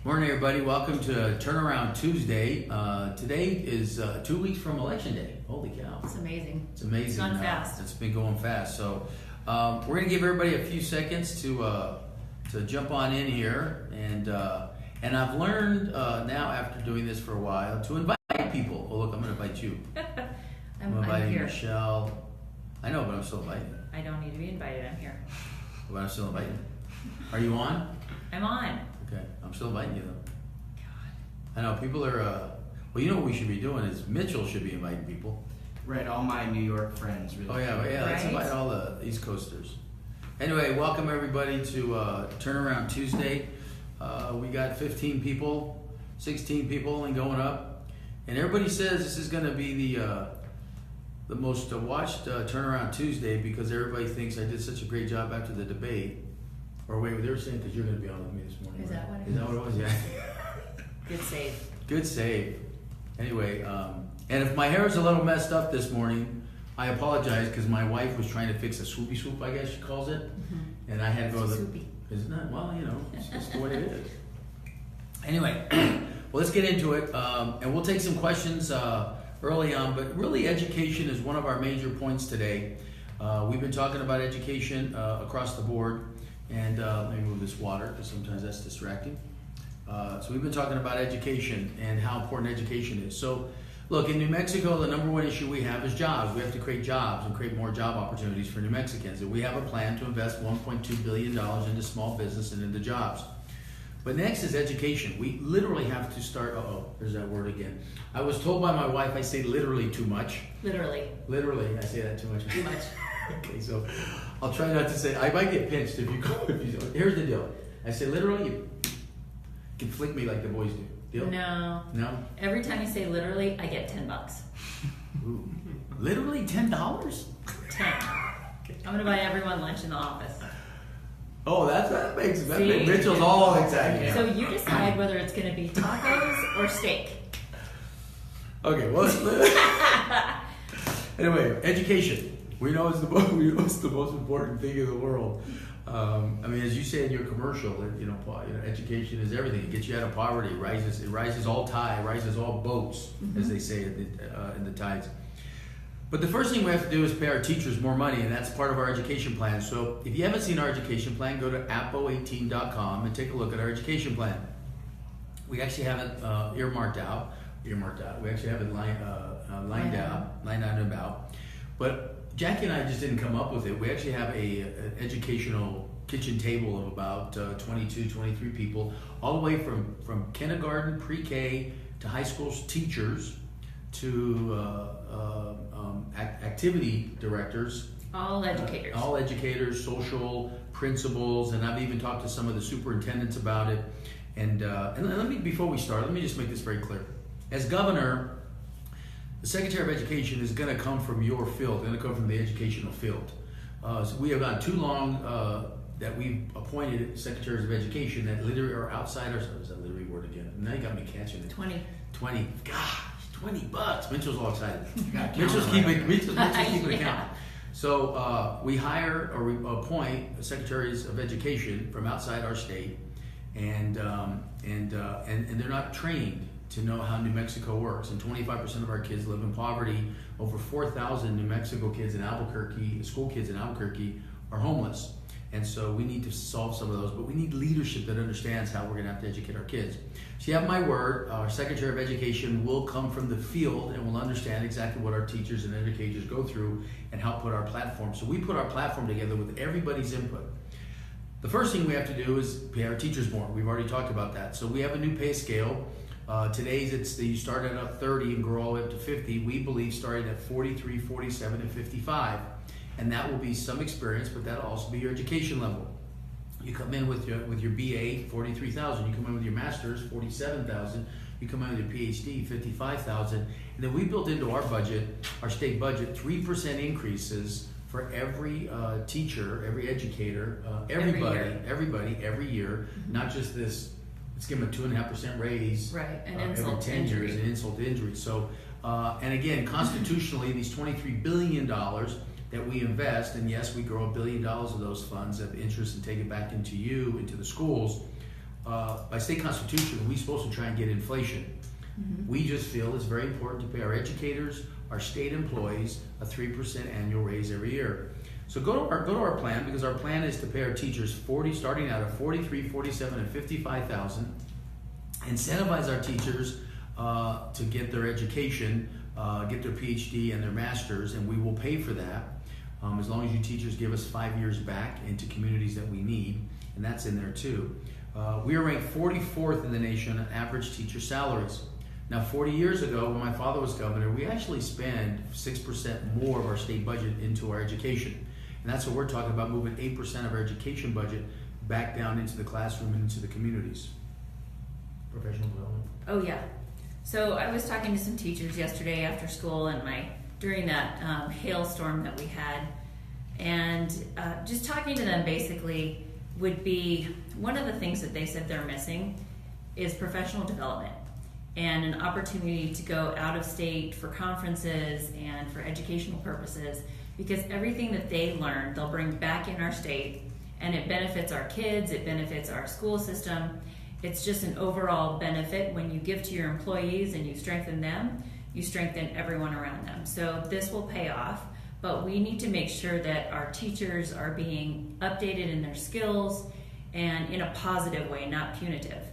Morning, everybody. Welcome to Turnaround Tuesday. Today is 2 weeks from Election Day. Holy cow. It's amazing. It's amazing. It's gone fast. It's been going fast. So we're going to give everybody a few seconds to jump on in here. And I've learned now, after doing this for a while, to invite people. Oh, look, I'm going to invite you. I'm inviting here. Michelle. I know, but I'm still inviting you. I don't need to be invited. I'm here. But I'm still inviting you. Are you on? I'm on. Okay. I'm still inviting you, though. God. I know people are. Well, you know what we should be doing is Mitchell should be inviting people. Right, all my New York friends. Really. Oh yeah, let's invite all the East Coasters. Anyway, welcome everybody to Turnaround Tuesday. We got 15 people, 16 people, and going up. And everybody says this is going to be the most watched Turnaround Tuesday because everybody thinks I did such a great job after the debate. Or wait, they were saying because you're going to be on with me this morning. Is that what it is? Is that what it was? Yeah. Good save. Good save. Anyway, and if my hair is a little messed up this morning, I apologize because my wife was trying to fix a swoopy swoop, I guess she calls it, and I had to go to the. Isn't that? Well, you know, it's just the way it is. Anyway, well, let's get into it, and we'll take some questions early on. But really, education is one of our major points today. We've been talking about education across the board, and let me move this water because sometimes that's distracting. So we've been talking about education and how important education is. So look, in New Mexico, the number one issue we have is jobs. We have to create jobs and create more job opportunities for New Mexicans. And we have a plan to invest $1.2 billion into small business and into jobs. But next is education. We literally have to start, there's that word again. I was told by my wife I say literally too much. Literally, I say that too much. Too much. Okay, so I'll try not to say, I might get pinched if you go, here's the deal. I say literally, you can flick me like the boys do. Deal? No. No? Every time you say literally, I get $10. Ooh. Literally $10? 10. I'm gonna buy everyone lunch in the office. Oh, that makes Mitchell's all excited. So you decide whether it's gonna be tacos or steak. Okay, well, anyway, education. We know it's the most important thing in the world. I mean, as you say in your commercial, education is everything. It gets you out of poverty. It rises all boats, as they say in the tides. But the first thing we have to do is pay our teachers more money, and that's part of our education plan. So if you haven't seen our education plan, go to apo18.com and take a look at our education plan. We actually have it earmarked out. We actually have it lined out and about. But Jackie and I just didn't come up with it. We actually have an educational kitchen table of about 22, 23 people, all the way from kindergarten, pre-K, to high school teachers, to activity directors. All educators. Social principals, and I've even talked to some of the superintendents about it. And before we start, let me just make this very clear. As governor, the Secretary of Education is going to come from your field. They're going to come from the educational field. So we have gone too long that we've appointed secretaries of education that literally are outside our. Is that literary word again? Now you got me catching it. 20. Gosh, $20. Mitchell's all excited. Mitchell's keeping account. So we hire or we appoint secretaries of education from outside our state, and they're not trained to know how New Mexico works. And 25% of our kids live in poverty. Over 4,000 New Mexico kids in Albuquerque, school kids in Albuquerque, are homeless. And so we need to solve some of those, but we need leadership that understands how we're gonna have to educate our kids. So you have my word, our Secretary of Education will come from the field and will understand exactly what our teachers and educators go through and help put our platform. So we put our platform together with everybody's input. The first thing we have to do is pay our teachers more. We've already talked about that. So we have a new pay scale. Today's you start at 30 and grow all the way up to 50. We believe starting at 43, 47, and 55. And that will be some experience, but that'll also be your education level. You come in with your BA, 43,000. You come in with your master's, 47,000. You come in with your PhD, 55,000. And then we built into our budget, our state budget, 3% increases for every teacher, every educator, everybody every year. Not just this. Let's give them a 2.5% raise. Right, every 10 years, an insult to injury. So, and again, constitutionally, these $23 billion that we invest, and yes, we grow $1 billion of those funds of interest and take it back into the schools. by state constitution, we're supposed to try and get inflation. We just feel it's very important to pay our educators, our state employees, a 3% annual raise every year. So go to our plan, because our plan is to pay our teachers starting out at $43,000, $47,000, and $55,000. Incentivize our teachers to get their education, get their PhD and their masters, and we will pay for that as long as you teachers give us 5 years back into communities that we need, and that's in there too. We are ranked 44th in the nation on average teacher salaries. Now, 40 years ago, when my father was governor, we actually spent 6% more of our state budget into our education. And that's what we're talking about, moving 8% of our education budget back down into the classroom and into the communities. Professional development. Oh yeah. So I was talking to some teachers yesterday after school and during that hailstorm that we had, and just talking to them basically would be one of the things that they said they're missing is professional development and an opportunity to go out of state for conferences and for educational purposes, because everything that they learn they'll bring back in our state, and it benefits our kids, it benefits our school system. It's just an overall benefit. When you give to your employees and you strengthen them, you strengthen everyone around them. So this will pay off, but we need to make sure that our teachers are being updated in their skills and in a positive way, not punitive.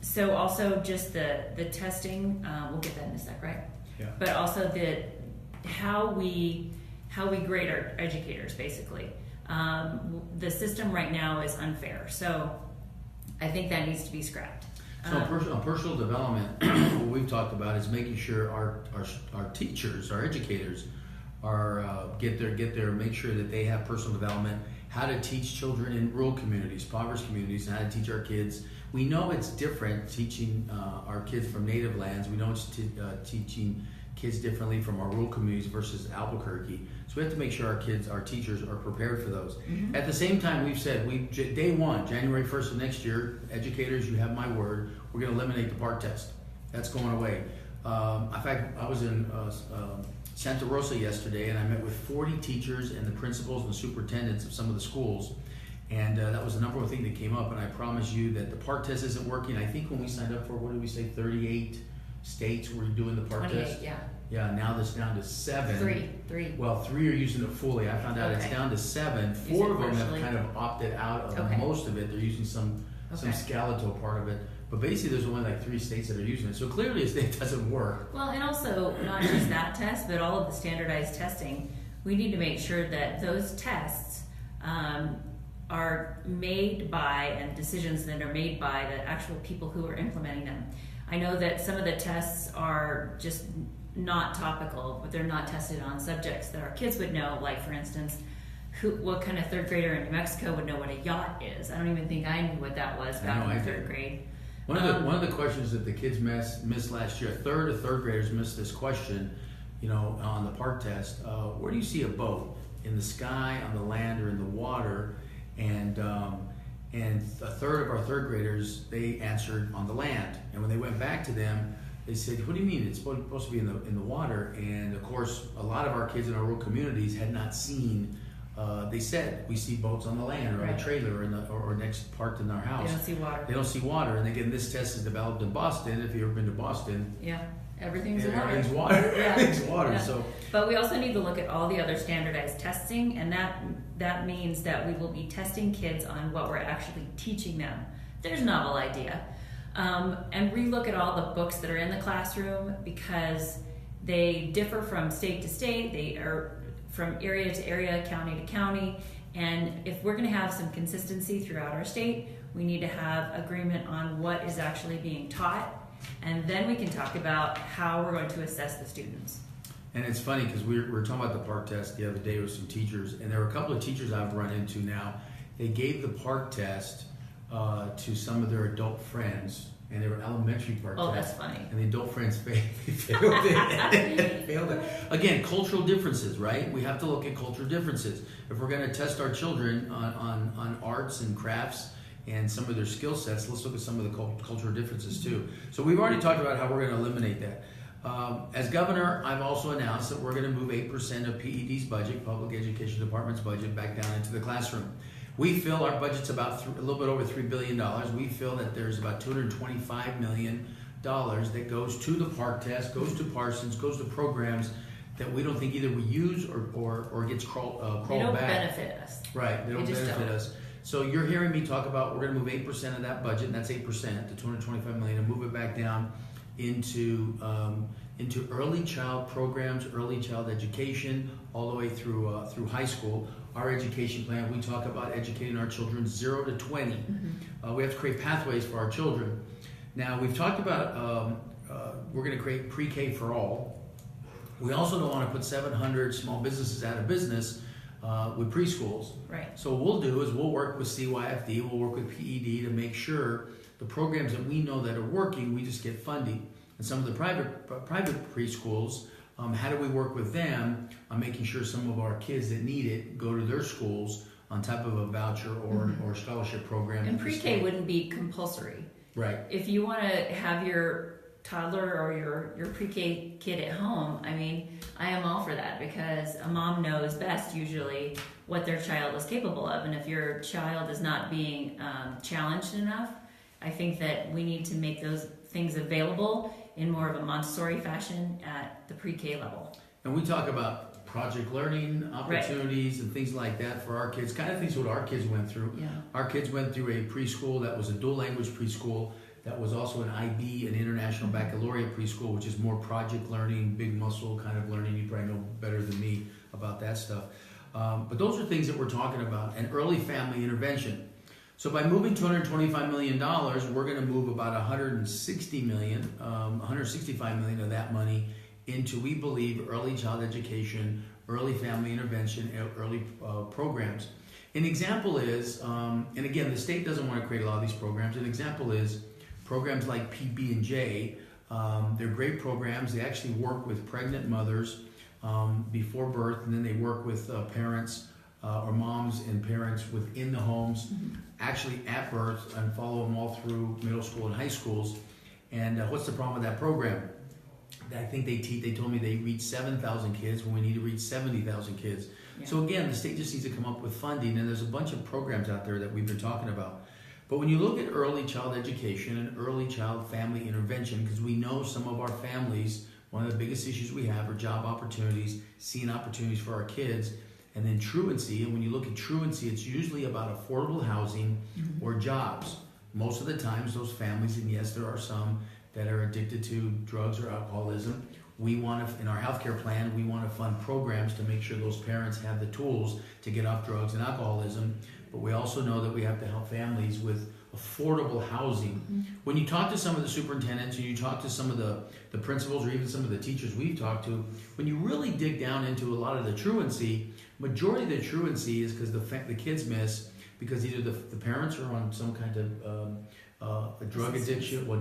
So also just the testing, we'll get that in a sec, right? Yeah. But also how we grade our educators, basically. The system right now is unfair, so I think that needs to be scrapped. So on personal development, what we've talked about is making sure our teachers, our educators, make sure that they have personal development, how to teach children in rural communities, impoverished communities, and how to teach our kids. We know it's different teaching our kids from native lands. We know it's teaching kids differently from our rural communities versus Albuquerque. So we have to make sure our teachers are prepared for those. Mm-hmm. At the same time, we've said, day one, January 1st of next year, educators, you have my word, we're going to eliminate the PART test. That's going away. In fact, I was in Santa Rosa yesterday, and I met with 40 teachers and the principals and the superintendents of some of the schools. And that was the number one thing that came up. And I promise you that the PART test isn't working. I think when we signed up for, what did we say, 38 states were doing the PART test? Yeah. Yeah, now that's down to 7. Three. Well, 3 are using it fully. I found out it's down to 7. 4 of them have kind of opted out of most of it. They're using some skeletal part of it. But basically, there's only like 3 states that are using it. So clearly, it doesn't work. Well, and also not just that test, but all of the standardized testing. We need to make sure that those tests are made by, and decisions that are made by, the actual people who are implementing them. I know that some of the tests are just not topical, but they're not tested on subjects that our kids would know. Like, for instance, what kind of third grader in New Mexico would know what a yacht is? I don't even think I knew what that was back in third grade. One of the questions that the kids missed last year, a third of third graders missed this question, on the PART test. Where do you see a boat? In the sky, on the land, or in the water? And a third of our third graders, they answered on the land. And when they went back to them, they said, "What do you mean? It's supposed to be in the water." And of course, a lot of our kids in our rural communities had not seen. They said, "We see boats on the land, or on a trailer, or next parked in our house." They don't see water. They don't see water. And again, this test is developed in Boston. If you've ever been to Boston, yeah, everything's water. Everything's water. Yeah. Everything's water. Yeah. So, but we also need to look at all the other standardized testing, and that means that we will be testing kids on what we're actually teaching them. There's a novel idea. And relook at all the books that are in the classroom, because they differ from state to state. They are from area to area, county to county. And if we're going to have some consistency throughout our state, we need to have agreement on what is actually being taught. And then we can talk about how we're going to assess the students. and it's funny because we were talking about the PART test the other day with some teachers, and there were a couple of teachers I've run into now. They gave the PART test to some of their adult friends, and they were elementary PART tests. Oh, that's funny. And the adult friends failed it. Failed it. Again, cultural differences, right? We have to look at cultural differences. If we're going to test our children on arts and crafts and some of their skill sets, let's look at some of the cultural differences too. So we've already talked about how we're going to eliminate that. As governor, I've also announced that we're going to move 8% of PED's budget, Public Education Department's budget, back down into the classroom. We feel our budget's about a little bit over $3 billion. We feel that there's about $225 million that goes to the park test, goes to Parsons, goes to programs that we don't think either we use or gets crawled They don't back. benefit us. Right, they don't just benefit don't. us. So you're hearing me talk about we're going to move 8% of that budget, and that's 8%, the $225 million, and move it back down into early child programs, early child education, all the way through high school. Our education plan, we talk about educating our children 0 to 20. We have to create pathways for our children. Now, we've talked about we're going to create pre-K for all. We also don't want to put 700 small businesses out of business with preschools. Right. So what we'll do is we'll work with CYFD, we'll work with PED to make sure the programs that we know that are working, we just get funding. And some of the private preschools, how do we work with them on making sure some of our kids that need it go to their schools on type of a voucher or scholarship program? And pre-K wouldn't be compulsory. Right. If you want to have your toddler or your pre-K kid at home, I mean, I am all for that because a mom knows best usually what their child is capable of. And if your child is not being challenged enough, I think that we need to make those things available in more of a Montessori fashion at the pre-K level. And we talk about project learning opportunities and things like that for our kids, kind of things what our kids went through. Yeah. Our kids went through a preschool that was a dual language preschool that was also an IB, an International Baccalaureate preschool, which is more project learning, big muscle kind of learning. You probably know better than me about that stuff. But those are things that we're talking about, and early family intervention. So by moving $225 million, we're going to move about $165 million of that money into, we believe, early child education, early family intervention, early programs. An example is, and again, the state doesn't want to create a lot of these programs. An example is programs like PB&J. They're great programs. They actually work with pregnant mothers before birth, and then they work with parents or moms and parents within the homes, actually at birth, and follow them all through middle school and high schools. And what's the problem with that program? I think they told me they reach 7,000 kids when we need to reach 70,000 kids. Yeah. So again, the state just needs to come up with funding, and there's a bunch of programs out there that we've been talking about. But when you look at early child education and early child family intervention, because we know some of our families, one of the biggest issues we have are job opportunities, seeing opportunities for our kids, and then truancy. And when you look at truancy, it's usually about affordable housing or jobs. Most of the times those families, and yes, there are some that are addicted to drugs or alcoholism. We want to, in our healthcare plan, we want to fund programs to make sure those parents have the tools to get off drugs and alcoholism. But we also know that we have to help families with affordable housing. When you talk to some of the superintendents, and you talk to some of the principals, or even some of the teachers we've talked to, when you really dig down into a lot of the truancy, majority of the truancy is because the kids miss because either the parents are on some kind of a drug addiction, or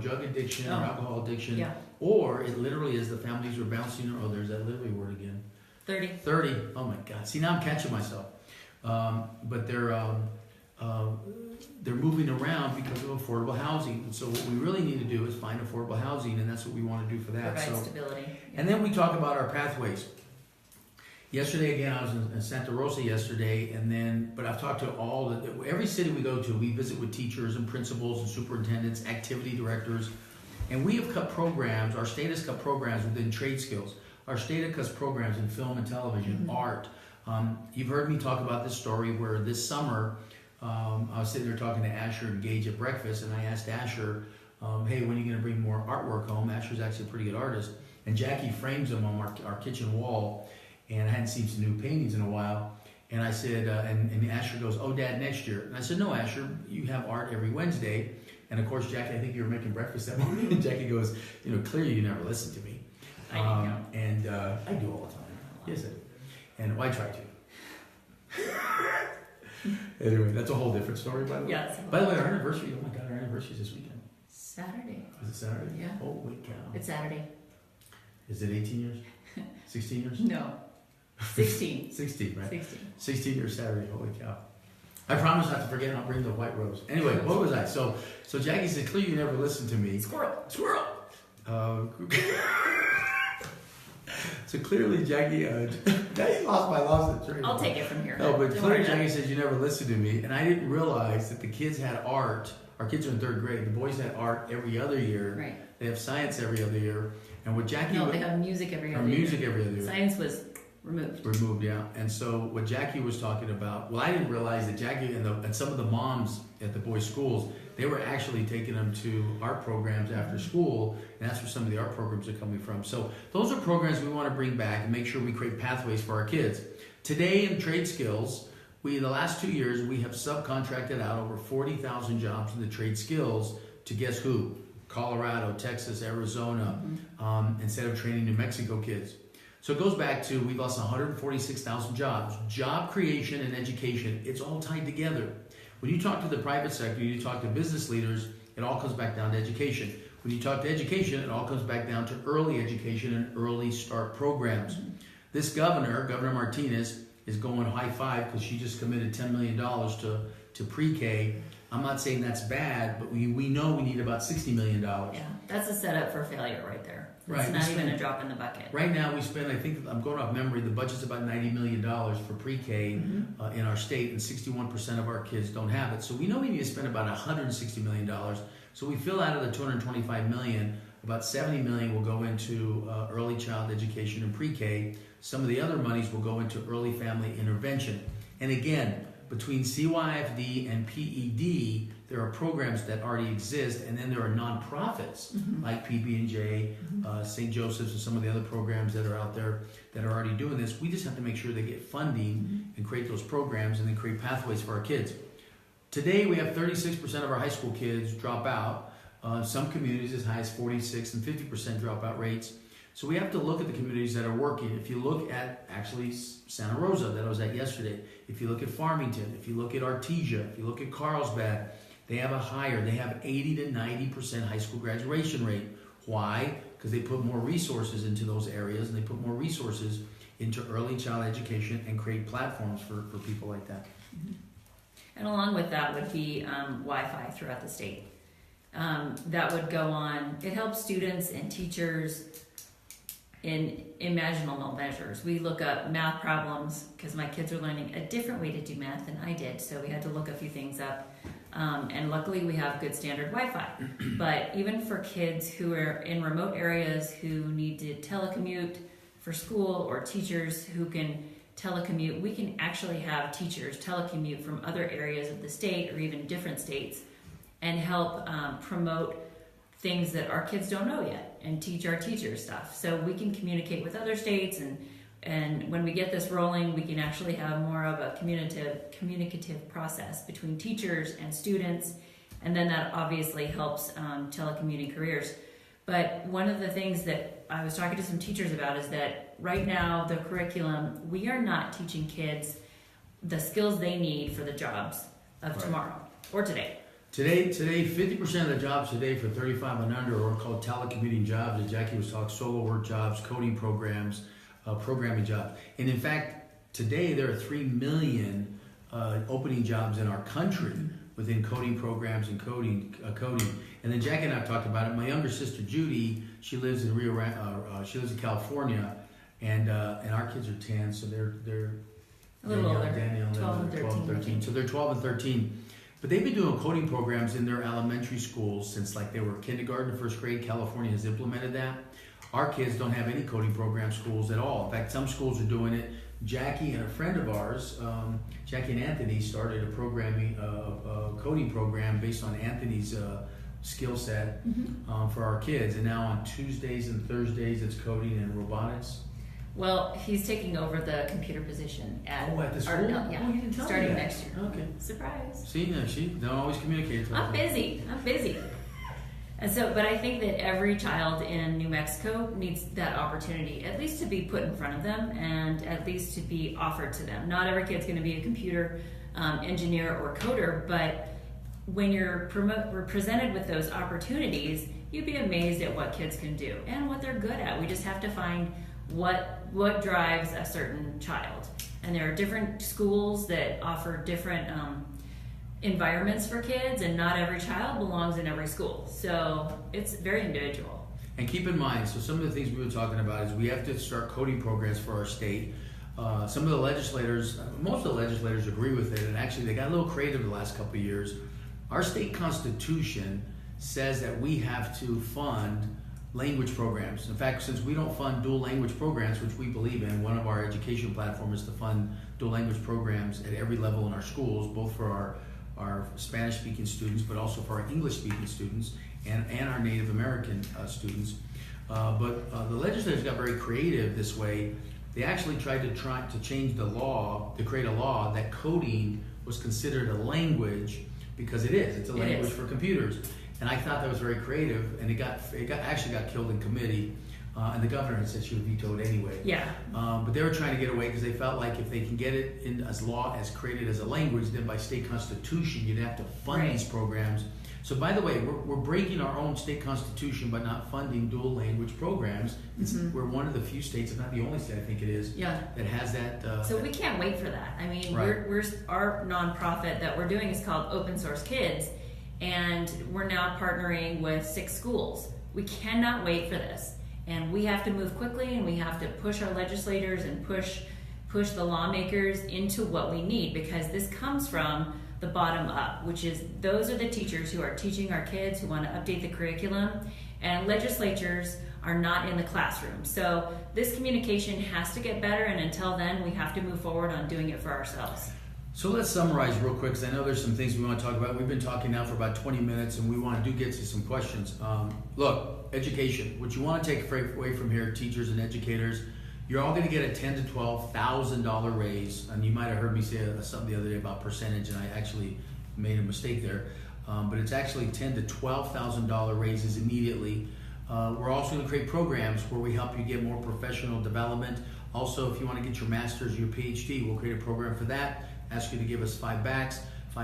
alcohol addiction, or it literally is the families are bouncing. Oh, there's that literally word again. 30. Oh my God. See, now I'm catching myself. But they're moving around because of affordable housing. And so what we really need to do is find affordable housing, and that's what we want to do for that. Provide stability. Yeah. And then we talk about our pathways. Yesterday, again, I was in Santa Rosa yesterday, but I've talked to every city we go to, we visit with teachers and principals and superintendents, activity directors, and we have cut programs, our state has cut programs within trade skills. Our state has cut programs in film and television, art. You've heard me talk about this story where this summer, I was sitting there talking to Asher and Gage at breakfast, and I asked Asher, hey, when are you going to bring more artwork home? Asher's actually a pretty good artist. And Jackie frames them on our kitchen wall, and I hadn't seen some new paintings in a while. And I said, and Asher goes, oh, Dad, next year. And I said, no, Asher, you have art every Wednesday. And of course, Jackie, I think you were making breakfast that morning. And Jackie goes, clearly you never listen to me. I do. And I do all the time. Yes, I do. And I try to. Anyway, that's a whole different story, by the way. Yes. By the way, our anniversary, oh my God, our anniversary is this weekend. Saturday. Is it Saturday? Yeah. Holy cow. It's Saturday. Is it 18 years? 16 years? No. 16. 16, right? 16. 16 years Saturday, holy cow. I promise not to forget, and I'll bring the white rose. Anyway, what was I? So Jackie said, clearly you never listened to me. Squirrel. So clearly, Jackie, Jackie lost my loss at I'll take it from here. No, but Don't clearly worry. Jackie says you never listened to me, and I didn't realize that the kids had art. Our kids are in 3rd grade. The boys had art every other year. Right. They have science every other year. And what Jackie No, they have music every or other year. music every other year. Science was removed. Removed, yeah. And so what Jackie was talking about, well, I didn't realize that Jackie and some of the moms at the boys' schools, they were actually taking them to art programs after school, and that's where some of the art programs are coming from. So those are programs we want to bring back and make sure we create pathways for our kids. Today in trade skills, in the last 2 years, we have subcontracted out over 40,000 jobs in the trade skills to guess who? Colorado, Texas, Arizona, instead of training New Mexico kids. So it goes back to we've lost 146,000 jobs. Job creation and education, it's all tied together. When you talk to the private sector, you talk to business leaders, it all comes back down to education. When you talk to education, it all comes back down to early education and early start programs. This Governor Martinez, is going high five because she just committed $10 million to pre-K. I'm not saying that's bad, but we know we need about $60 million. Yeah, that's a setup for failure right there. Right. It's not even a drop in the bucket. Right now we spend, I think, I'm going off memory, the budget's about $90 million for pre-K in our state, and 61% of our kids don't have it. So we know we need to spend about $160 million. So we fill out of the $225 million, about $70 million will go into early child education and pre-K. Some of the other monies will go into early family intervention. And again, between CYFD and PED, there are programs that already exist, and then there are nonprofits like PB&J, St. Joseph's, and some of the other programs that are out there that are already doing this. We just have to make sure they get funding and create those programs and then create pathways for our kids. Today, we have 36% of our high school kids drop out. Some communities as high as 46 and 50% dropout rates. So we have to look at the communities that are working. If you look at actually Santa Rosa that I was at yesterday, if you look at Farmington, if you look at Artesia, if you look at Carlsbad, they have a higher, they have 80 to 90% high school graduation rate. Why? Because they put more resources into those areas, and they put more resources into early child education and create platforms for people like that. And along with that would be Wi-Fi throughout the state. That would go on. It helps students and teachers in imaginable measures. We look up math problems because my kids are learning a different way to do math than I did, so we had to look a few things up. And luckily we have good standard Wi-Fi. But even for kids who are in remote areas who need to telecommute for school, or teachers who can telecommute, we can actually have teachers telecommute from other areas of the state or even different states and help promote things that our kids don't know yet and teach our teachers stuff. So we can communicate with other states, and when we get this rolling, we can actually have more of a communicative process between teachers and students, and then that obviously helps telecommuting careers. But one of the things that I was talking to some teachers about is that right now the curriculum, we are not teaching kids the skills they need for the jobs of tomorrow or today. Today, 50% of the jobs today for 35 and under are called telecommuting jobs, as Jackie was talking, solo work jobs, coding programs, programming jobs. And in fact, today there are 3 million opening jobs in our country within coding programs and coding. And then Jackie and I have talked about it. My younger sister Judy, she lives in she lives in California, and our kids are 10, so they're A little older, Danielle, 12 and 13. So they're 12 and 13. But they've been doing coding programs in their elementary schools since like they were kindergarten, first grade. California has implemented that. Our kids don't have any coding program schools at all. In fact, some schools are doing it. Jackie and a friend of ours, Jackie and Anthony, started a coding program based on Anthony's skill set for our kids. And now on Tuesdays and Thursdays, it's coding and robotics. Well, he's taking over the computer position at the school? yeah, Oh, you didn't tell me starting that. next year. Okay. Surprise. See, she don't always communicate. I'm busy. And so, but I think that every child in New Mexico needs that opportunity, at least to be put in front of them and at least to be offered to them. Not every kid's going to be a computer engineer or coder, but when you're presented with those opportunities, you'd be amazed at what kids can do and what they're good at. We just have to find what drives a certain child. And there are different schools that offer different environments for kids, and not every child belongs in every school. So it's very individual. And keep in mind, so some of the things we were talking about is we have to start coding programs for our state. Some of the legislators, most of the legislators agree with it, and actually they got a little creative the last couple of years. Our state constitution says that we have to fund language programs. In fact, since we don't fund dual language programs, which we believe in, one of our education platforms is to fund dual language programs at every level in our schools, both for our Spanish-speaking students, but also for our English-speaking students and our Native American students. But the legislators got very creative this way. They actually tried to change the law, to create a law that coding was considered a language, because it is. It's a language for computers. And I thought that was very creative, and it actually got killed in committee. And the governor had said she would veto it anyway. Yeah. But they were trying to get away because they felt like if they can get it in as law as created as a language, then by state constitution you'd have to fund these programs. So by the way, we're breaking our own state constitution by not funding dual language programs. We're one of the few states, if not the only state, I think it is, that has that. So we can't wait for that. I mean, Right. we're our nonprofit that we're doing is called Open Source Kids, and we're now partnering with 6 schools. We cannot wait for this, and we have to move quickly, and we have to push our legislators and push the lawmakers into what we need, because this comes from the bottom up, which is those are the teachers who are teaching our kids, who want to update the curriculum, and legislatures are not in the classroom. So this communication has to get better, and until then we have to move forward on doing it for ourselves. So let's summarize real quick, because I know there's some things we want to talk about. We've been talking now for about 20 minutes, and we want to get to some questions. Look, education, what you want to take away from here, teachers and educators, you're all going to get a $10,000 to $12,000 raise. And you might have heard me say something the other day about percentage, and I actually made a mistake there. But it's actually $10,000 to $12,000 raises immediately. We're also going to create programs where we help you get more professional development. Also, if you want to get your master's, your PhD, we'll create a program for that. Ask you to give us 5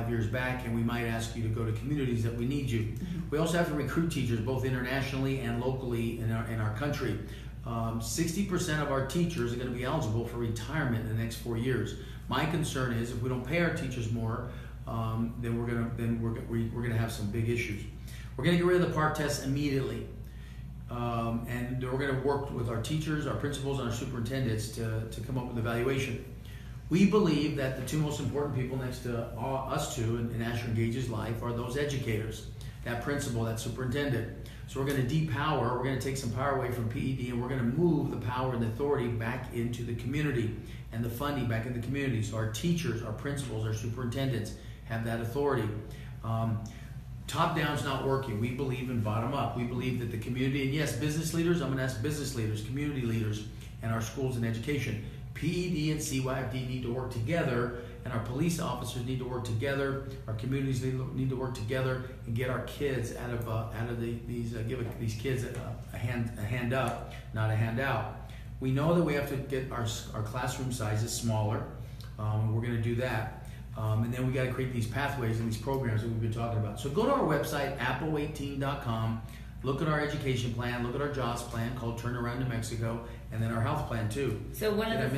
years back, and we might ask you to go to communities that we need you. We also have to recruit teachers both internationally and locally in our country. 60% of our teachers are going to be eligible for retirement in the next 4 years. My concern is if we don't pay our teachers more, then we're going to have some big issues. We're going to get rid of the PARCC test immediately, and we're going to work with our teachers, our principals, and our superintendents to come up with evaluation. We believe that the 2 most important people next to us two in Asher Engage's life are those educators, that principal, that superintendent. So we're going to depower, we're going to take some power away from PED, and we're going to move the power and the authority back into the community and the funding back in the community. So our teachers, our principals, our superintendents have that authority. Top down's not working. We believe in bottom up. We believe that the community, and yes, business leaders, I'm going to ask business leaders, community leaders, and our schools and education. PED and CYFD need to work together, and our police officers need to work together. Our communities need to work together and get our kids out of give these kids a hand up, not a handout. We know that we have to get our classroom sizes smaller. We're going to do that, and then we got to create these pathways and these programs that we've been talking about. So go to our website, apple18.com. Look at our education plan, look at our jobs plan called Turnaround New Mexico, and then our health plan too. So one of the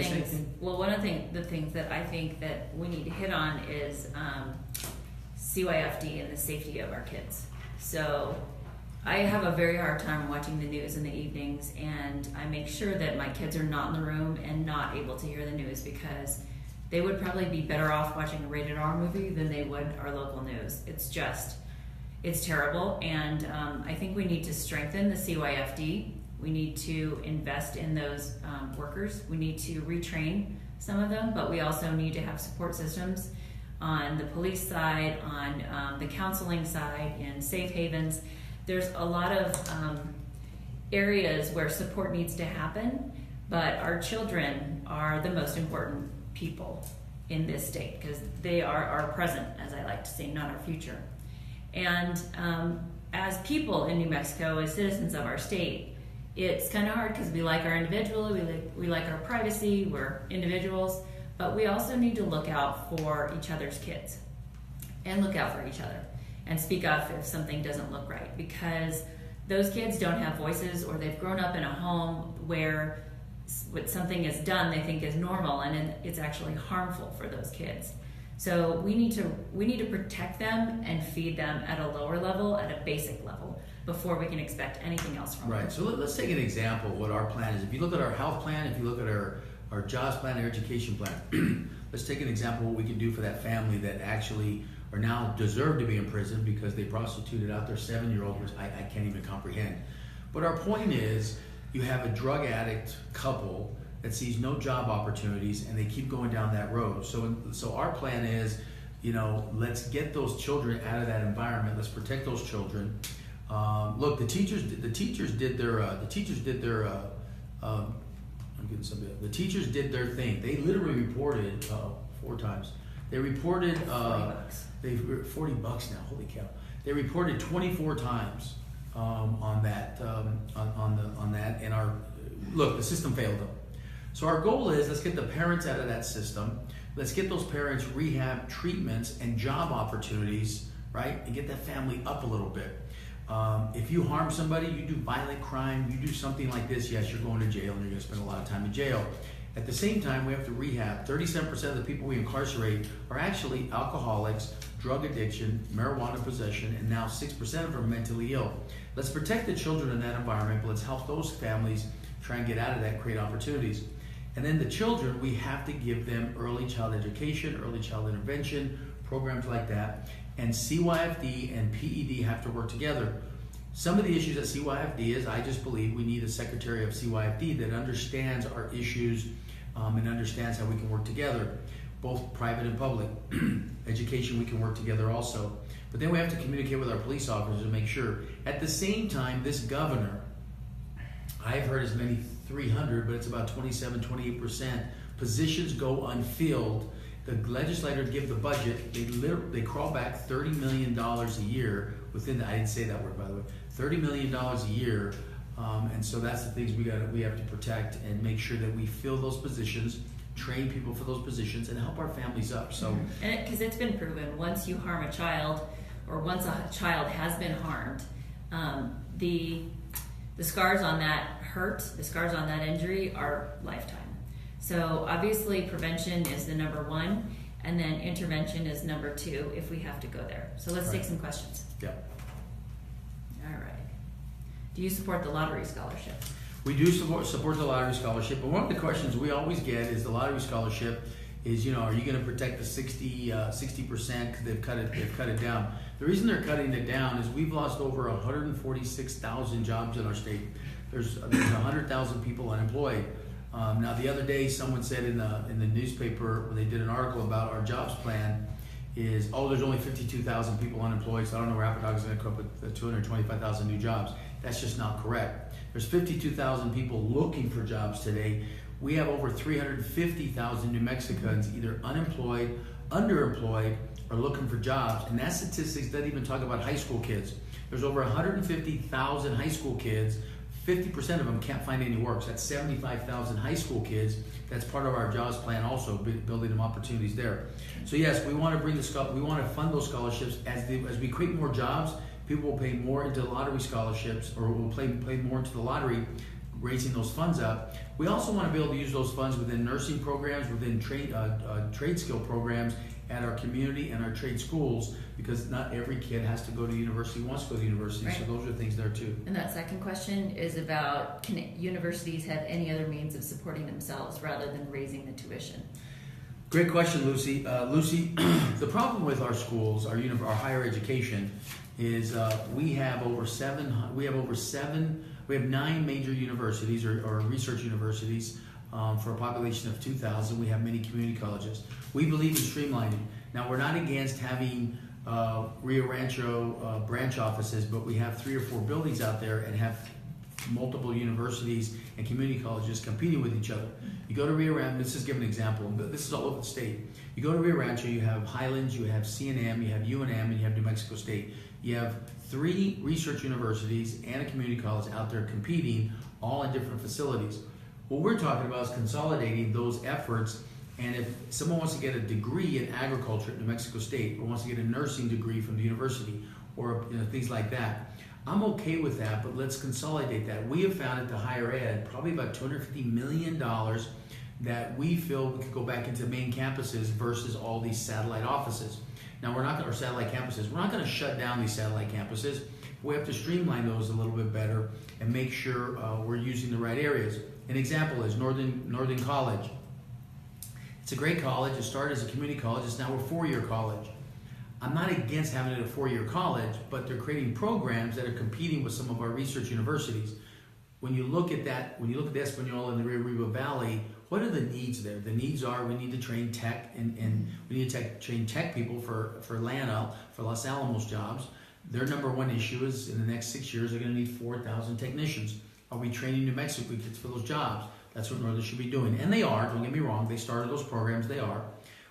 things that I think that we need to hit on is CYFD and the safety of our kids. So I have a very hard time watching the news in the evenings, and I make sure that my kids are not in the room and not able to hear the news, because they would probably be better off watching a rated R movie than they would our local news. It's terrible, and I think we need to strengthen the CYFD. We need to invest in those workers. We need to retrain some of them, but we also need to have support systems on the police side, on the counseling side, in safe havens. There's a lot of areas where support needs to happen, but our children are the most important people in this state, because they are our present, as I like to say, not our future. And as people in New Mexico, as citizens of our state, it's kind of hard because we like our individuality, we like our privacy, we're individuals, but we also need to look out for each other's kids and look out for each other and speak up if something doesn't look right, because those kids don't have voices, or they've grown up in a home where what something is done they think is normal, and it's actually harmful for those kids. So we need to protect them and feed them at a lower level, at a basic level. before we can expect anything else from them. Right. So let's take an example of what our plan is. If you look at our health plan, if you look at our jobs plan, our education plan, let's take an example of what we can do for that family that actually are now deserve to be in prison because they prostituted out their 7-year-old, which I can't even comprehend. But our point is, you have a drug addict couple that sees no job opportunities and they keep going down that road. So our plan is, let's get those children out of that environment. Let's protect those children. Look, the teachers did their thing. They literally reported 4 times. They reported $40 now. Holy cow! They reported 24 times on that. And the system failed them. So our goal is, let's get the parents out of that system. Let's get those parents rehab treatments and job opportunities, right? And get that family up a little bit. If you harm somebody, you do violent crime, you do something like this, yes, you're going to jail and you're going to spend a lot of time in jail. At the same time, we have to rehab. 37% of the people we incarcerate are actually alcoholics, drug addiction, marijuana possession, and now 6% of them are mentally ill. Let's protect the children in that environment, but let's help those families try and get out of that, create opportunities. And then the children, we have to give them early child education, early child intervention, programs like that. And CYFD and PED have to work together. Some of the issues at CYFD is, I just believe we need a secretary of CYFD that understands our issues and understands how we can work together, both private and public. Education, we can work together also. But then we have to communicate with our police officers to make sure. At the same time, this governor, I've heard as many 300, but it's about 27, 28% positions go unfilled. The legislators give the budget, they crawl back $30 million a year within I didn't say that word, by the way, $30 million a year. And so that's the things we have to protect and make sure that we fill those positions, train people for those positions, and help our families up. So, and because it's been proven, once you harm a child, or once a child has been harmed, the scars on that hurt, the scars on that injury are lifetime. So obviously prevention is the number 1, and then intervention is number 2 if we have to go there. So let's take some questions. Yeah. All right. Do you support the lottery scholarship? We do support the lottery scholarship, but one of the questions we always get is the lottery scholarship is, are you going to protect the 60%? Because they've cut it down. The reason they're cutting it down is we've lost over 146,000 jobs in our state. There's 100,000 people unemployed. Now the other day, someone said in the newspaper when they did an article about our jobs plan is, there's only 52,000 people unemployed, so I don't know where Appadog is going to come up with 225,000 new jobs. That's just not correct. There's 52,000 people looking for jobs today. We have over 350,000 New Mexicans either unemployed, underemployed, or looking for jobs. And that statistics doesn't even talk about high school kids. There's over 150,000 high school kids. 50% of them can't find any work. So that's 75,000 high school kids. That's part of our jobs plan also, building them opportunities there. So yes, we want to fund those scholarships. As we create more jobs, people will pay more into lottery scholarships, or will play more into the lottery, raising those funds up. We also want to be able to use those funds within nursing programs, within trade skill programs at our community and our trade schools, because not every kid has to go to university, wants to go to university. Right. So those are things there too. And that second question is about, can universities have any other means of supporting themselves rather than raising the tuition? Great question, Lucy. The problem with our schools, our higher education, is we have 9 major universities or research universities for a population of 2,000. We have many community colleges. We believe in streamlining. Now, we're not against having Rio Rancho branch offices, but we have 3 or 4 buildings out there and have multiple universities and community colleges competing with each other. You go to Rio Rancho, this is give an example, this is all over the state. You go to Rio Rancho, you have Highlands, you have CNM, you have UNM, and you have New Mexico State. You have 3 research universities and a community college out there competing, all in different facilities. What we're talking about is consolidating those efforts, and if someone wants to get a degree in agriculture at New Mexico State, or wants to get a nursing degree from the university, or things like that, I'm okay with that, but let's consolidate that. We have found at the higher ed probably about $250 million that we feel we could go back into main campuses versus all these satellite offices. Now, we're not going to shut down these satellite campuses. We have to streamline those a little bit better and make sure we're using the right areas. An example is Northern College. It's a great college. It started as a community college. It's now a 4-year college. I'm not against having it a 4-year college, but they're creating programs that are competing with some of our research universities. When you look at that, when you look at the Espanola and the Rio Arriba Valley, what are the needs there? The needs are we need to train tech, and we need to train tech people for Atlanta, for Los Alamos jobs. Their number one issue is in the next 6 years, they're going to need 4,000 technicians. Are we training New Mexico kids for those jobs? That's what Northern should be doing. And they are, don't get me wrong, they started those programs, they are.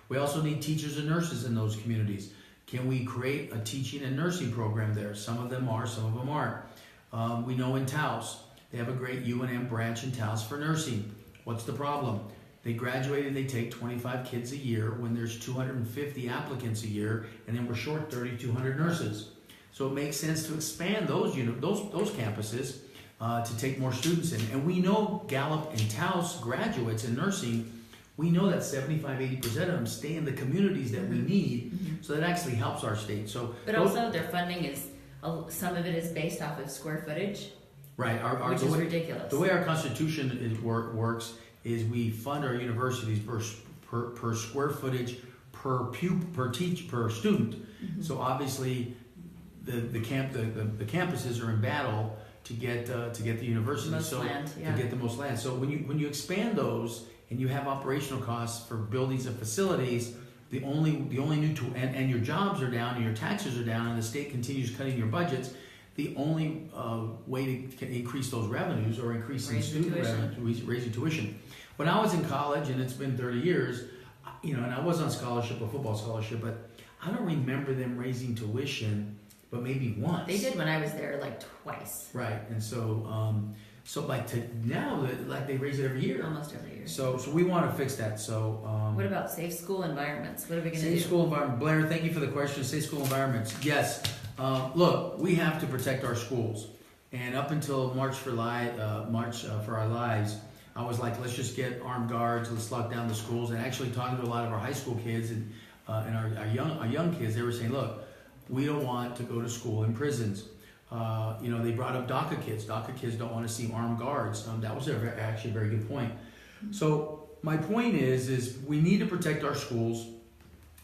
We also need teachers and nurses in those communities. Can we create a teaching and nursing program there? Some of them are, some of them aren't. We know in Taos, they have a great UNM branch in Taos for nursing. What's the problem? They graduate and they take 25 kids a year when there's 250 applicants a year, and then we're short 3,200 nurses. So it makes sense to expand those campuses to take more students in. And we know Gallup and Taos graduates in nursing, we know that 75-80% of them stay in the communities that we need, so that actually helps our state. But also their funding is, some of it is based off of square footage, right? Which is ridiculous. The way our Constitution works is we fund our universities per square footage, per student. So obviously the campuses are in battle to get the university, to get the most land. So when you expand those and you have operational costs for buildings and facilities, the only new tool, and your jobs are down and your taxes are down and the state continues cutting your budgets, the only way to increase those revenues or increasing student revenue, raising tuition. When I was in college, and it's been 30 years, and I was on scholarship, a football scholarship, but I don't remember them raising tuition, but maybe once. They did when I was there, like twice. Right, and so now, like they raise it every year. Almost every year. So we want to fix that. So what about safe school environments? What are we going to do? Safe school environment. Blair, thank you for the question. Safe school environments. Yes. Look, we have to protect our schools. And up until March for Our Lives, I was like, let's just get armed guards. Let's lock down the schools. And actually talking to a lot of our high school kids and our young kids, they were saying, look, we don't want to go to school in prisons. They brought up DACA kids. DACA kids don't want to see armed guards. That was actually a very good point. So my point is we need to protect our schools,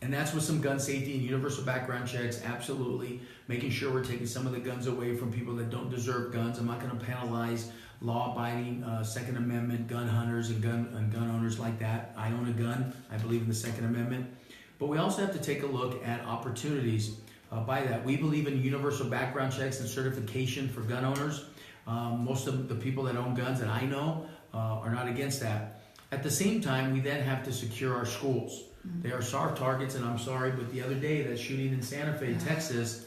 and that's with some gun safety and universal background checks, absolutely. Making sure we're taking some of the guns away from people that don't deserve guns. I'm not going to penalize law-abiding Second Amendment gun hunters and gun owners like that. I own a gun. I believe in the Second Amendment. But we also have to take a look at opportunities. By that, we believe in universal background checks and certification for gun owners. Most of the people that own guns that I know are not against that. At the same time, we then have to secure our schools. They are soft targets, and I'm sorry, but the other day, that shooting in Santa Fe, Texas,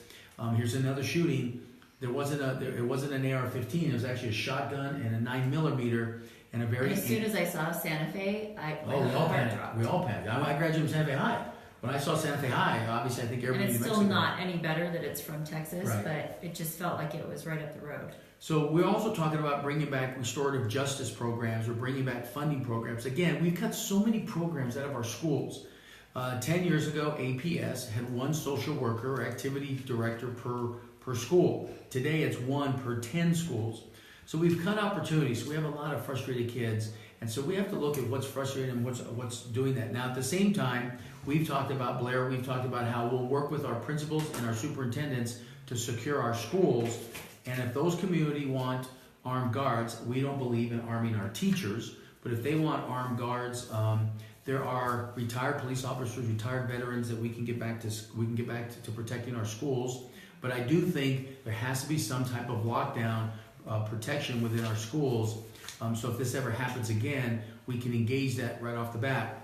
here's another shooting. It wasn't an AR-15. It was actually a shotgun and a 9mm and a very. As soon as I saw Santa Fe, we all panicked. We all panicked. I graduated from Santa Fe High. When I saw Santa Fe High, obviously I think everybody. And it's in still Mexico, not any better that it's from Texas, right. But it just felt like it was right up the road. So we're also talking about bringing back restorative justice programs or bringing back funding programs. Again, we've cut so many programs out of our schools. 10 years ago, APS had one social worker or activity director per school. Today, it's 1 per 10 schools. So we've cut opportunities. We have a lot of frustrated kids, and so we have to look at what's frustrating and what's doing that. Now, at the same time, we've talked about, Blair, we've talked about how we'll work with our principals and our superintendents to secure our schools. And if those community want armed guards, we don't believe in arming our teachers. But if they want armed guards, there are retired police officers, retired veterans that we can get back to protecting our schools. But I do think there has to be some type of lockdown protection within our schools. So if this ever happens again, we can engage that right off the bat.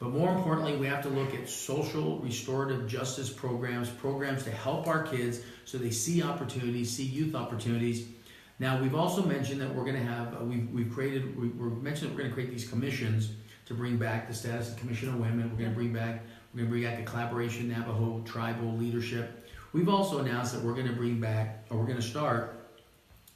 But more importantly, we have to look at social restorative justice programs to help our kids so they see opportunities, see youth opportunities. Now, we've also mentioned that we're going to have, we're mentioned that we're going to create these commissions to bring back the status of Commission of Women. We're going to bring back the collaboration, Navajo tribal leadership. We've also announced that we're going to bring back, or we're going to start,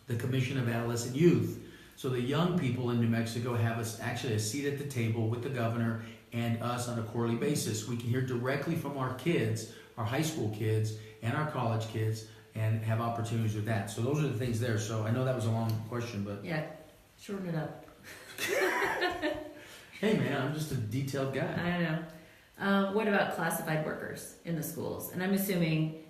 the Commission of Adolescent Youth. So the young people in New Mexico have actually a seat at the table with the governor and us on a quarterly basis. We can hear directly from our kids, our high school kids and our college kids, and have opportunities with that. So those are the things there. So I know that was a long question, but Yeah, shorten it up. hey man, I'm just a detailed guy. I don't know. What about classified workers in the schools? And I'm assuming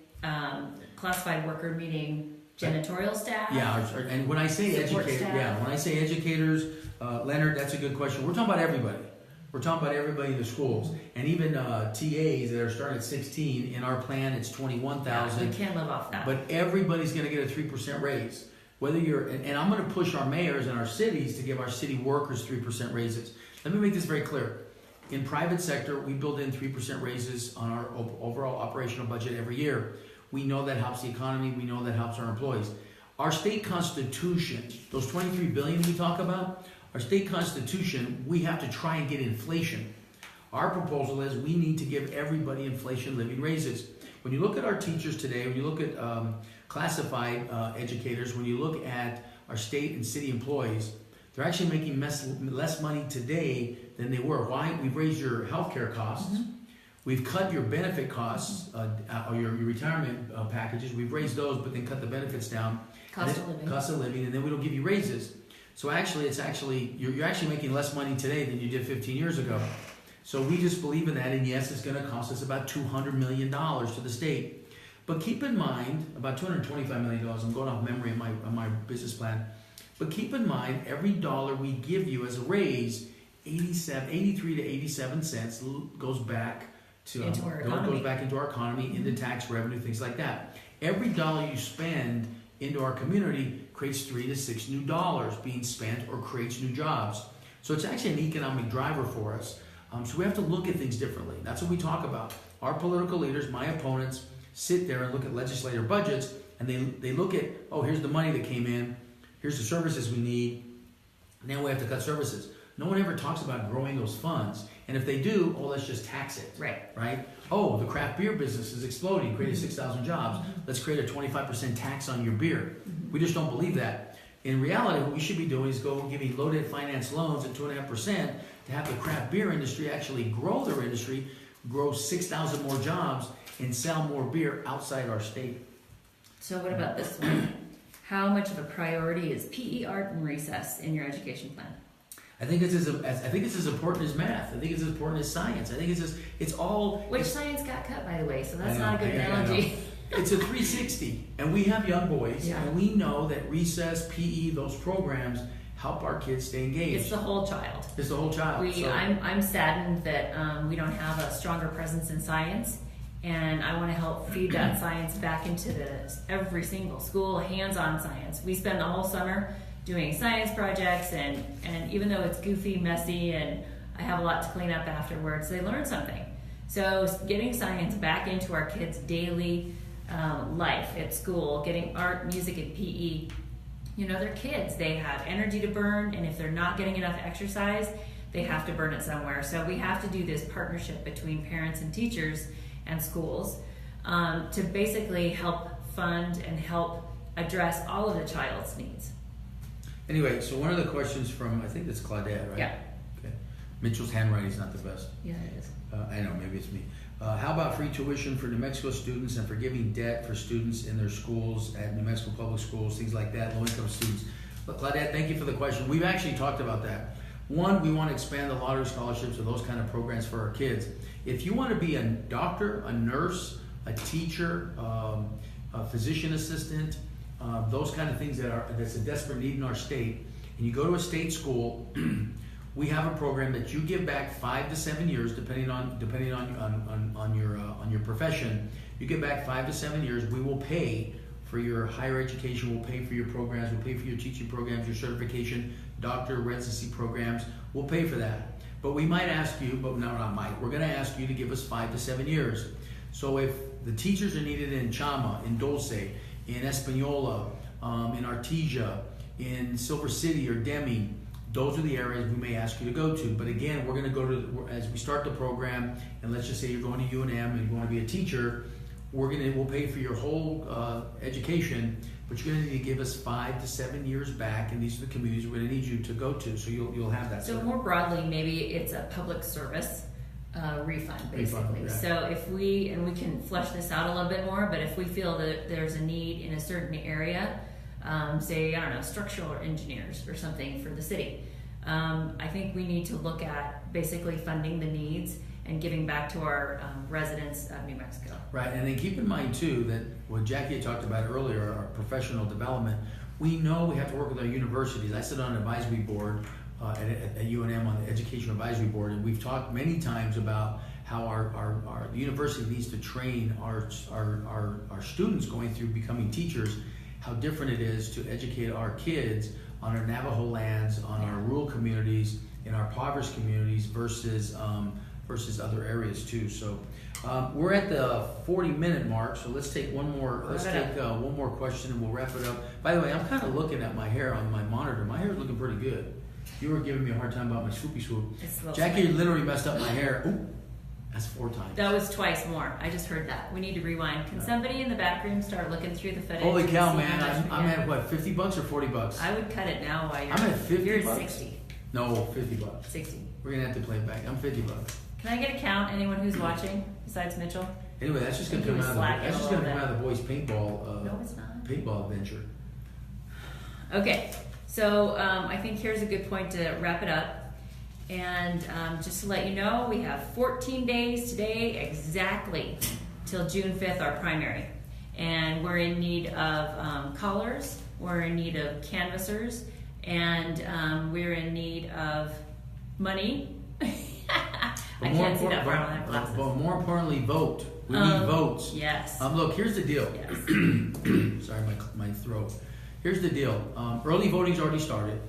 classified worker meaning janitorial staff. Yeah, and when I say Support educators, staff. when I say educators, Leonard, that's a good question. We're talking about everybody. We're talking about everybody in the schools, and even TAs that are starting at 16. In our plan, it's 21,000. We can't live off that. But everybody's going to get a 3% raise. Whether you're, and I'm going to push our mayors and our cities to give our city workers 3% raises. Let me make this very clear. In private sector, we build in 3% raises on our overall operational budget every year. We know that helps the economy. We know that helps our employees. Our state constitution, those $23 billion we talk about, our state constitution, we have to try and get inflation. Our proposal is we need to give everybody inflation living raises. When you look at our teachers today, when you look at classified educators, when you look at our state and city employees, they're actually making less money today than they were. Why? We've raised your healthcare costs. Mm-hmm. We've cut your benefit costs, or your retirement packages. We've raised those, but then cut the benefits down. Cost of living, and then we don't give you raises. So actually, you're actually making less money today than you did 15 years ago. So we just believe in that, and yes, it's going to cost us about $200 million to the state. But keep in mind, about $225 million. I'm going off memory on my business plan. But keep in mind, every dollar we give you as a raise, 83 to 87 cents goes back to into our economy. Goes back into our economy, into tax revenue, things like that. Every dollar you spend into our community creates 3 to 6 new dollars being spent or creates new jobs. So it's actually an economic driver for us. So we have to look at things differently. That's what we talk about. Our political leaders, my opponents, sit there and look at legislative budgets, and they look at, oh, here's the money that came in, here's the services we need, now we have to cut services. No one ever talks about growing those funds. And if they do, oh, let's just tax it. Right? Oh, the craft beer business is exploding, created 6,000 jobs. Let's create a 25% tax on your beer. We just don't believe that. In reality, what we should be doing is giving low-debt finance loans at 2.5% to have the craft beer industry actually grow their industry, grow 6,000 more jobs, and sell more beer outside our state. So what about this one? How much of a priority is PE, art, and recess in your education plan? I think it's as important as math. I think it's as important as science. I think it's all. Which science got cut, by the way, so that's not a good analogy. It's a 360, and we have young boys, and we know that recess, PE, those programs help our kids stay engaged. It's the whole child. It's the whole child. I'm saddened that we don't have a stronger presence in science, and I want to help feed that science back into every single school, hands-on science. We spend the whole summer doing science projects, and even though it's goofy, messy, and I have a lot to clean up afterwards, they learn something. So getting science back into our kids' daily life at school, getting art, music, and PE, they're kids. They have energy to burn, and if they're not getting enough exercise, they have to burn it somewhere. So we have to do this partnership between parents and teachers and schools to basically help fund and help address all of the child's needs. Anyway, so one of the questions from, I think it's Claudette, right? Yeah. Okay. Mitchell's handwriting is not the best. Yeah, it is. I know, maybe it's me. How about free tuition for New Mexico students and forgiving debt for students in their schools at New Mexico public schools, things like that, low-income students? But Claudette, thank you for the question. We've actually talked about that. One, we want to expand the lottery scholarships or those kind of programs for our kids. If you want to be a doctor, a nurse, a teacher, a physician assistant, those kind of things that's a desperate need in our state, and you go to a state school, we have a program that you give back 5 to 7 years, depending on your profession. You give back 5 to 7 years. We will pay for your higher education. We'll pay for your programs. We'll pay for your teaching programs, your certification, doctor residency programs. We'll pay for that. But we might ask you, but no, not might. We're going to ask you to give us 5 to 7 years. So if the teachers are needed in Chama, in Dulce, in Espanola, in Artesia, in Silver City or Deming, those are the areas we may ask you to go to. But again, we're going to go to, as we start the program, and let's just say you're going to UNM and you want to be a teacher, we'll pay for your whole education, but you're going to need to give us 5 to 7 years back, and these are the communities we're going to need you to go to, so you'll have that. So more broadly, maybe it's a public service refund, basically. Right. So if we can flesh this out a little bit more, but if we feel that there's a need in a certain area, say, I don't know, structural engineers or something for the city, I think we need to look at basically funding the needs and giving back to our residents of New Mexico. Right, and then keep in mind too that what Jackie had talked about earlier, our professional development, we know we have to work with our universities. I sit on an advisory board at UNM on the Education Advisory Board, and we've talked many times about how the university needs to train our students going through becoming teachers, how different it is to educate our kids on our Navajo lands, on our rural communities, in our impoverished communities versus other areas too. So we're at the 40-minute mark, so let's take one more. Let's take one more question and we'll wrap it up. By the way, I'm kind of looking at my hair on my monitor. My hair is looking pretty good. You were giving me a hard time about my swoopy swoop. Jackie literally messed up my hair. Ooh, that's 4 times. That was twice more. I just heard that. We need to rewind. Can somebody in the back room start looking through the footage? Holy cow, man! I'm at what, $50 or $40? I would cut it now while you're. I'm at $50. You're at 60. No, $50. 60. We're gonna have to play it back. I'm $50. Can I get a count? Anyone who's watching besides Mitchell? Anyway, that's just gonna come out of the boys' paintball. No, it's not. Paintball adventure. Okay, so I think here's a good point to wrap it up. And just to let you know, we have 14 days today exactly till June 5th, our primary. And we're in need of callers, we're in need of canvassers, and we're in need of money. I can't see that far on my glasses. But more importantly, vote. We need votes. Yes. Look, here's the deal. Yes. Sorry, my throat. Here's the deal. Early voting's already started.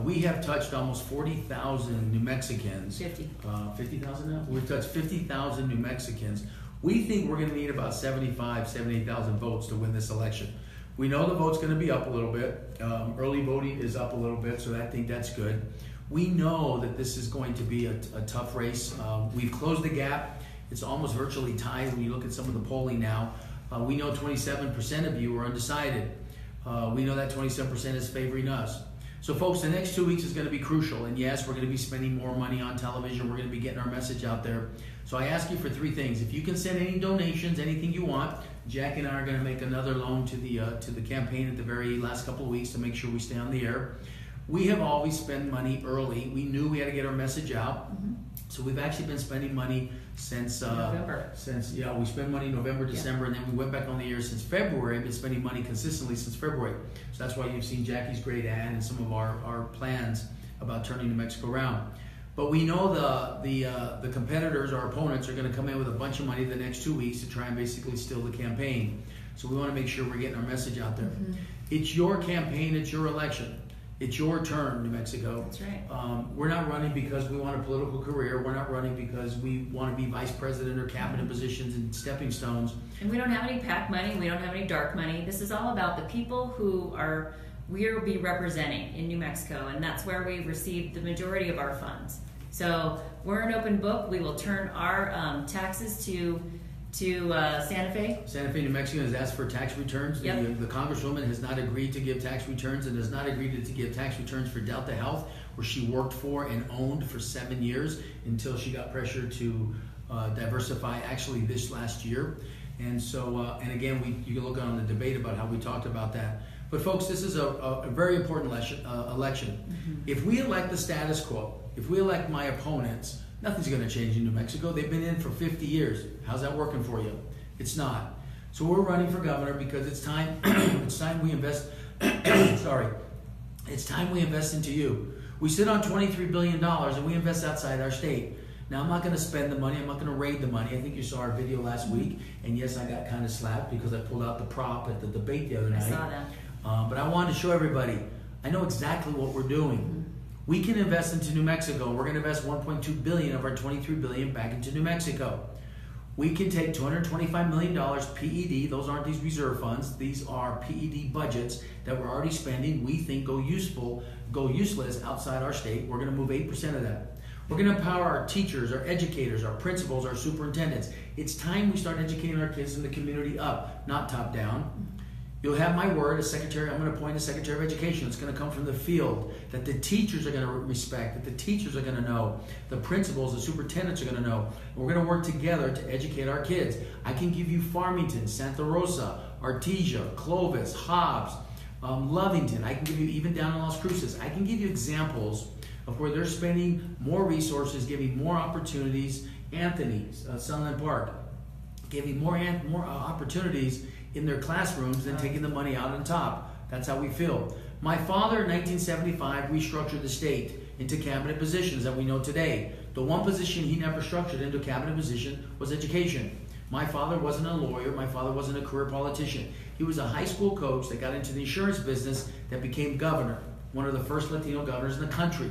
We have touched almost 40,000 New Mexicans. 50,000 now? We've touched 50,000 New Mexicans. We think we're going to need about 78,000 votes to win this election. We know the vote's going to be up a little bit. Early voting is up a little bit, so I think that's good. We know that this is going to be a tough race. We've closed the gap. It's almost virtually tied when you look at some of the polling now. We know 27% of you are undecided. We know that 27% is favoring us. So folks, the next 2 weeks is going to be crucial. And yes, we're going to be spending more money on television. We're going to be getting our message out there. So I ask you for 3 things. If you can send any donations, anything you want, Jack and I are going to make another loan to the campaign at the very last couple of weeks to make sure we stay on the air. We have always spent money early. We knew we had to get our message out. Mm-hmm. So we've actually been spending money since November. We spent money November, December, and then we went back on the air since February. I've been spending money consistently since February. So that's why you've seen Jackie's great ad and some of our plans about turning New Mexico around. But we know the competitors, our opponents, are going to come in with a bunch of money the next 2 weeks to try and basically steal the campaign. So we want to make sure we're getting our message out there. Mm-hmm. It's your campaign. It's your election. It's your turn, New Mexico. That's right. We're not running because we want a political career. We're not running because we want to be vice president or cabinet positions and stepping stones. And we don't have any PAC money. We don't have any dark money. This is all about the people who we'll be representing in New Mexico, and that's where we receive the majority of our funds. So we're an open book. We will turn our taxes to Santa Fe. Santa Fe, New Mexico has asked for tax returns. Yep. The Congresswoman has not agreed to give tax returns and has not agreed to give tax returns for Delta Health, where she worked for and owned for 7 years until she got pressure to diversify actually this last year. And so, and again, you can look on the debate about how we talked about that. But folks, this is a very important election. Mm-hmm. If we elect the status quo, if we elect my opponents, nothing's going to change in New Mexico. They've been in for 50 years. How's that working for you? It's not. So we're running for governor because it's time. It's time we invest. It's time we invest into you. We sit on $23 billion and we invest outside our state. Now I'm not going to spend the money. I'm not going to raid the money. I think you saw our video last week, and yes, I got kind of slapped because I pulled out the prop at the debate the other night. I saw that. But I wanted to show everybody. I know exactly what we're doing. Mm-hmm. We can invest into New Mexico. We're going to invest $1.2 billion of our $23 billion back into New Mexico. We can take $225 million PED. Those aren't these reserve funds. These are PED budgets that we're already spending. We think go useless outside our state. We're going to move 8% of that. We're going to empower our teachers, our educators, our principals, our superintendents. It's time we start educating our kids in the community up, not top down. You'll have my word as secretary. I'm going to appoint a secretary of education. It's going to come from the field, that the teachers are going to respect, that the teachers are going to know, the principals, the superintendents are going to know. And we're going to work together to educate our kids. I can give you Farmington, Santa Rosa, Artesia, Clovis, Hobbs, Lovington. I can give you even down in Las Cruces. I can give you examples of where they're spending more resources, giving more opportunities. Anthony, Sunland Park, giving more opportunities in their classrooms than taking the money out on top. That's how we feel. My father in 1975 restructured the state into cabinet positions that we know today. The one position he never structured into a cabinet position was education. My father wasn't a lawyer. My father wasn't a career politician. He was a high school coach that got into the insurance business that became governor, one of the first Latino governors in the country.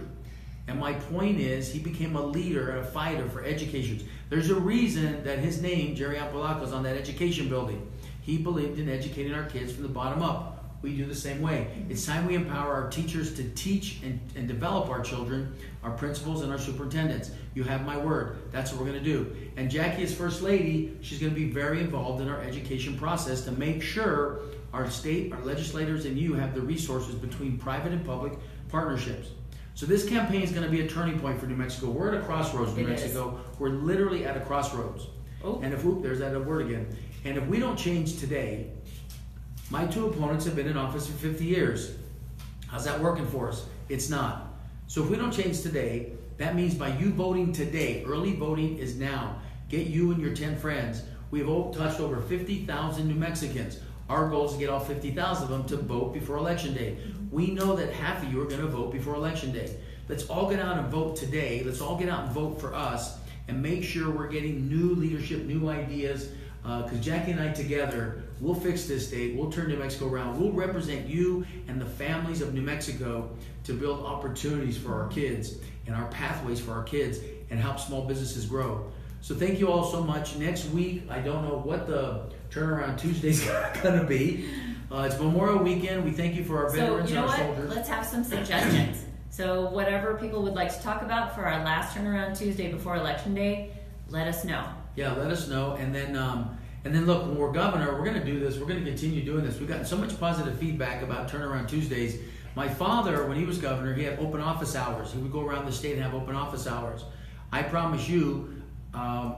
And my point is, he became a leader and a fighter for education. There's a reason that his name, Jerry Apalaco, is on that education building. He believed in educating our kids from the bottom up. We do the same way. It's time we empower our teachers to teach and develop our children, our principals, and our superintendents. You have my word. That's what we're going to do. And Jackie, as First Lady, she's going to be very involved in our education process to make sure our state, our legislators, and you have the resources between private and public partnerships. So this campaign is going to be a turning point for New Mexico. We're at a crossroads, New Mexico. We're literally at a crossroads. Oh. And if there's that word again. And if we don't change today, my two opponents have been in office for 50 years. How's that working for us? It's not. So if we don't change today, that means by you voting today, early voting is now. Get you and your 10 friends. We have touched over 50,000 New Mexicans. Our goal is to get all 50,000 of them to vote before Election Day. We know that half of you are going to vote before Election Day. Let's all get out and vote today. Let's all get out and vote for us and make sure we're getting new leadership, new ideas. Because Jackie and I together, we'll fix this state. We'll turn New Mexico around. We'll represent you and the families of New Mexico to build opportunities for our kids and our pathways for our kids and help small businesses grow. So thank you all so much. Next week, I don't know what the Turnaround Tuesday's going to be. It's Memorial Weekend. We thank you for our veterans and our soldiers. Let's have some suggestions. So whatever people would like to talk about for our last Turnaround Tuesday before Election Day, let us know. Yeah, let us know. And then look, when we're governor, we're going to do this. We're going to continue doing this. We've gotten so much positive feedback about Turnaround Tuesdays. My father, when he was governor, he had open office hours. He would go around the state and have open office hours. I promise you,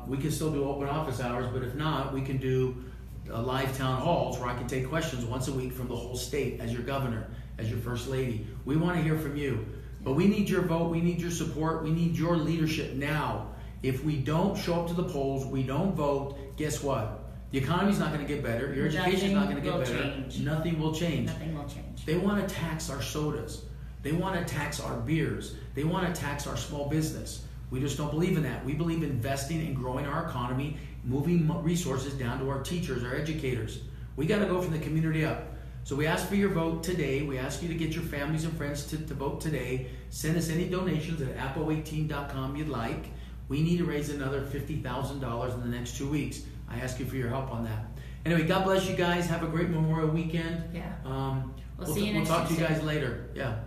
we can still do open office hours, but if not, we can do live town halls where I can take questions once a week from the whole state as your governor, as your first lady. We want to hear from you. But we need your vote. We need your support. We need your leadership now. If we don't show up to the polls, we don't vote, guess what? The economy's not going to get better. Your education's not going to get better. Nothing will change. Nothing will change. They want to tax our sodas. They want to tax our beers. They want to tax our small business. We just don't believe in that. We believe in investing and growing our economy, moving resources down to our teachers, our educators. We got to go from the community up. So we ask for your vote today. We ask you to get your families and friends to vote today. Send us any donations at apple18.com you'd like. We need to raise another $50,000 in the next 2 weeks. I ask you for your help on that. Anyway, God bless you guys. Have a great Memorial Weekend. Yeah. We'll see you next We'll talk to you Tuesday. guys later. Yeah.